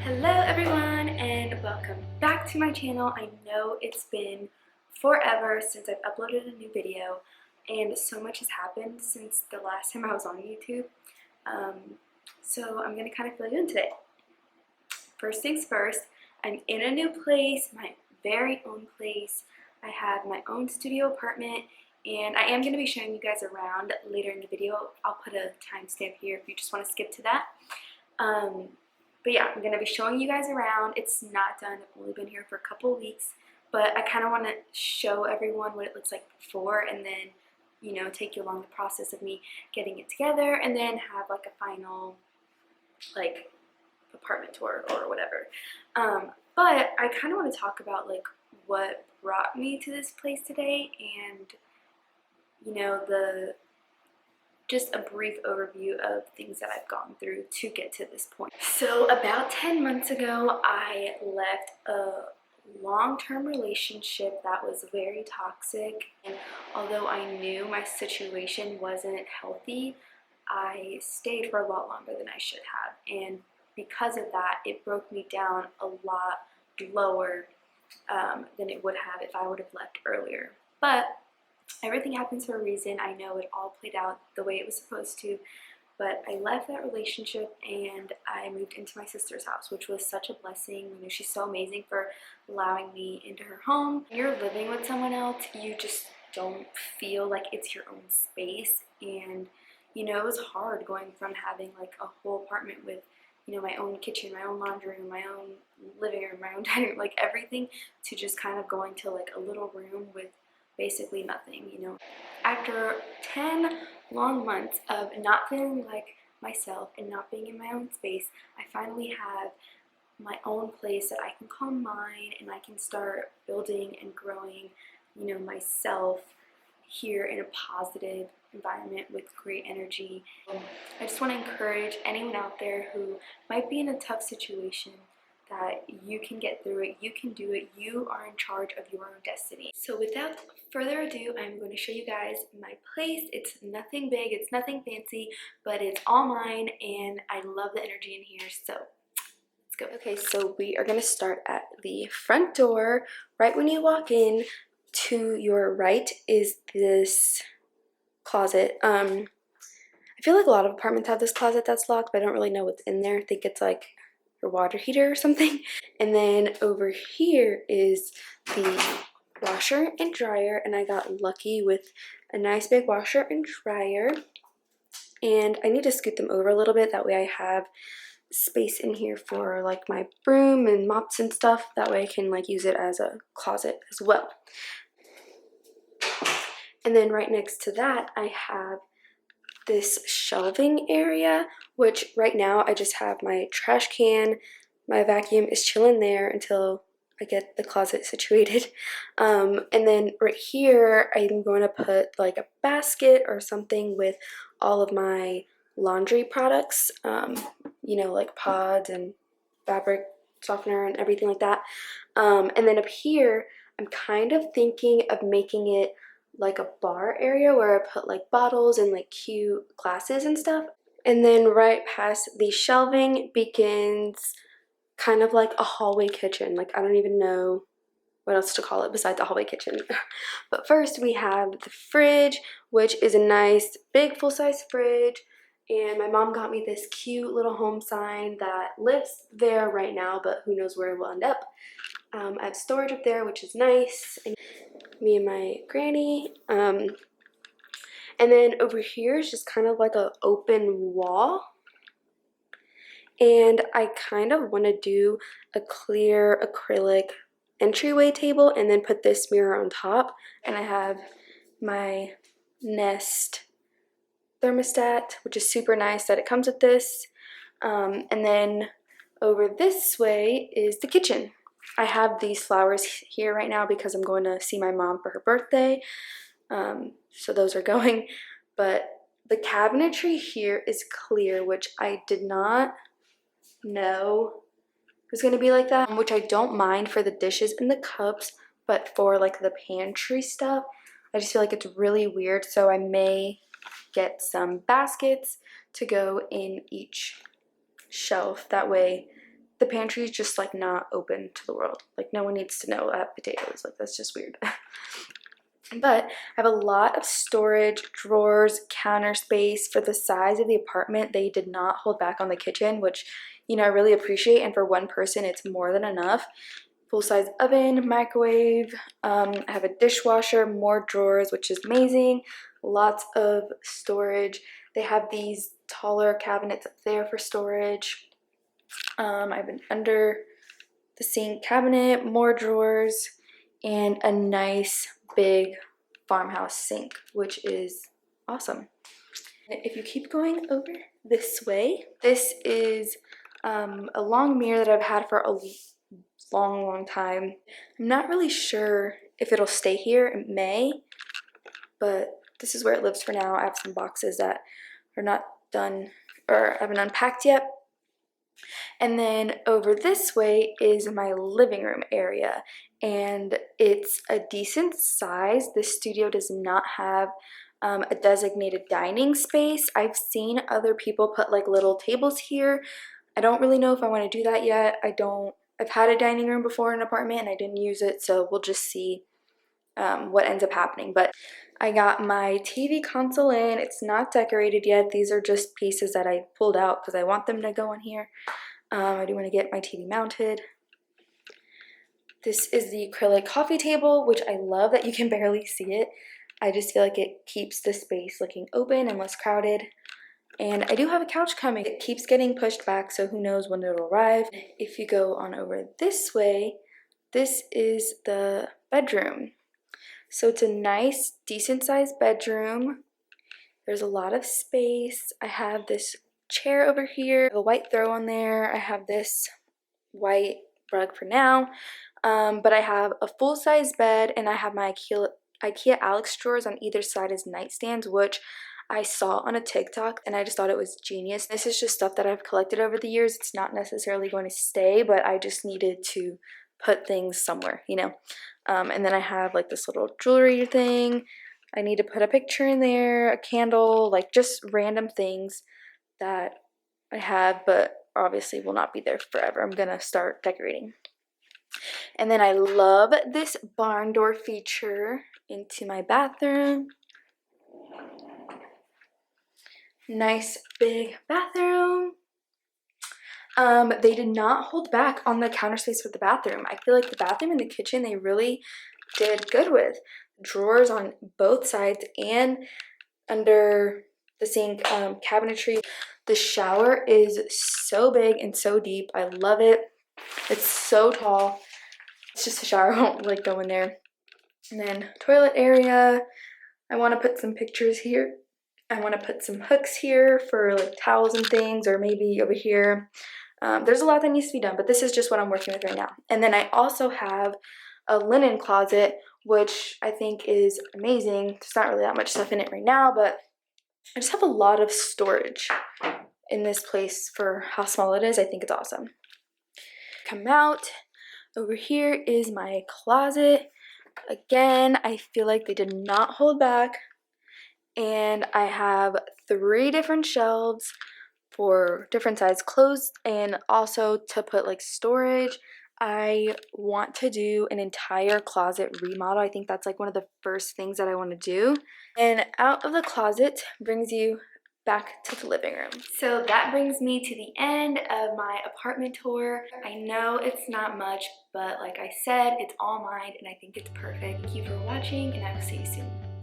Hello everyone and welcome back to my channel. I know it's been forever since I've uploaded a new video and so much has happened since the last time I was on YouTube. So I'm going to kind of fill you in today. First things first, I'm in a new place, my very own place. I have my own studio apartment and I am going to be showing you guys around later in the video. I'll put a timestamp here if you just want to skip to that. But yeah, I'm going to be showing you guys around. It's not done. I've only been here for a couple weeks, but I kind of want to show everyone what it looks like before and then, you know, take you along the process of me getting it together and then have like a final, like, apartment tour or whatever. But I kind of want to talk about, like, what brought me to this place today and, you know, just a brief overview of things that I've gone through to get to this point. So about 10 months ago, I left a long-term relationship that was very toxic. And although I knew my situation wasn't healthy, I stayed for a lot longer than I should have. And because of that, it broke me down a lot lower than it would have if I would have left earlier. But everything happens for a reason. I know it all played out the way it was supposed to, but I left that relationship and I moved into my sister's house, which was such a blessing. You know, she's so amazing for allowing me into her home. When you're living with someone else, you just don't feel like it's your own space. And, you know, it was hard going from having like a whole apartment with, you know, my own kitchen, my own laundry room, my own living room, my own dining room, like everything, to just kind of going to like a little room with basically nothing, you know. After 10 long months of not feeling like myself and not being in my own space, I finally have my own place that I can call mine and I can start building and growing, you know, myself here in a positive environment with great energy. I just want to encourage anyone out there who might be in a tough situation that you can get through it, you can do it, you are in charge of your own destiny. So without further ado, I'm going to show you guys my place. It's nothing big, it's nothing fancy, but it's all mine and I love the energy in here, so let's go. Okay, so we are going to start at the front door. Right when you walk in, to your right is this closet. I feel like a lot of apartments have this closet that's locked, but I don't really know what's in there. I think it's like your water heater or something. And then over here is the washer and dryer, and I got lucky with a nice big washer and dryer. And I need to scoot them over a little bit, that way I have space in here for like my broom and mops and stuff. That way I can like use it as a closet as well. And then right next to that I have this shelving area, which right now I just have my trash can. My vacuum is chilling there until I get the closet situated. And then right here I'm going to put like a basket or something with all of my laundry products, you know, like pods and fabric softener and everything like that. And then up here I'm kind of thinking of making it like a bar area where I put like bottles and like cute glasses and stuff. And then right past the shelving begins kind of like a hallway kitchen. Like I don't even know what else to call it besides a hallway kitchen. But first we have the fridge, which is a nice big full-size fridge. And my mom got me this cute little home sign that lives there right now, but who knows where it will end up. I have storage up there, which is nice. And me and my granny. And then over here is just kind of like an open wall. And I kind of want to do a clear acrylic entryway table and then put this mirror on top. And I have my Nest thermostat, which is super nice that it comes with this. And then over this way is the kitchen. I have these flowers here right now because I'm going to see my mom for her birthday. So those are going. But the cabinetry here is clear, which I did not know was going to be like that, which I don't mind for the dishes and the cups, but for like the pantry stuff, I just feel like it's really weird. So I may get some baskets to go in each shelf. That way the pantry is just like not open to the world. Like no one needs to know I have potatoes. Like that's just weird. But I have a lot of storage, drawers, counter space. For the size of the apartment, they did not hold back on the kitchen, which, you know, I really appreciate. And for one person, it's more than enough. Full-size oven, microwave. I have a dishwasher, more drawers, which is amazing. Lots of storage. They have these taller cabinets up there for storage. I have an under the sink cabinet, more drawers, and a nice big farmhouse sink, which is awesome. If you keep going over this way, this is a long mirror that I've had for a long time. I'm not really sure if it'll stay here. It may, but this is where it lives for now. I have some boxes that are not done or haven't unpacked yet. And then over this way is my living room area, and it's a decent size. This studio does not have a designated dining space. I've seen other people put like little tables here. I don't really know if I want to do that yet. I've had a dining room before in an apartment and I didn't use it, so we'll just see what ends up happening. But I got my TV console in. It's not decorated yet. These are just pieces that I pulled out because I want them to go in here. I do want to get my TV mounted. This is the acrylic coffee table, which I love that you can barely see it. I just feel like it keeps the space looking open and less crowded. And I do have a couch coming. It keeps getting pushed back, so who knows when it'll arrive. If you go on over this way, this is the bedroom. So it's a nice, decent-sized bedroom. There's a lot of space. I have this chair over here, a white throw on there. I have this white rug for now, but I have a full-size bed, and I have my IKEA Alex drawers on either side as nightstands, which I saw on a TikTok, and I just thought it was genius. This is just stuff that I've collected over the years. It's not necessarily going to stay, but I just needed to put things somewhere, you know. And then I have like this little jewelry thing. I need to put a picture in there, a candle, like just random things that I have, but obviously will not be there forever. I'm gonna start decorating. And then I love this barn door feature into my bathroom. Nice big bathroom. They did not hold back on the counter space for the bathroom. I feel like the bathroom and the kitchen, they really did good with. Drawers on both sides and under the sink cabinetry. The shower is so big and so deep. I love it. It's so tall. It's just a shower. I won't like go in there. And then toilet area. I want to put some pictures here. I want to put some hooks here for like towels and things, or maybe over here. There's a lot that needs to be done, but this is just what I'm working with right now. And then I also have a linen closet, which I think is amazing. There's not really that much stuff in it right now, but I just have a lot of storage in this place for how small it is. I think it's awesome. Come out. Over here is my closet. Again, I feel like they did not hold back. And I have 3 different shelves for different size clothes, and also to put like storage. I want to do an entire closet remodel. I think that's like one of the first things that I want to do. And out of the closet brings you back to the living room. So that brings me to the end of my apartment tour. I know it's not much, but like I said, it's all mine and I think it's perfect. Thank you for watching, and I will see you soon.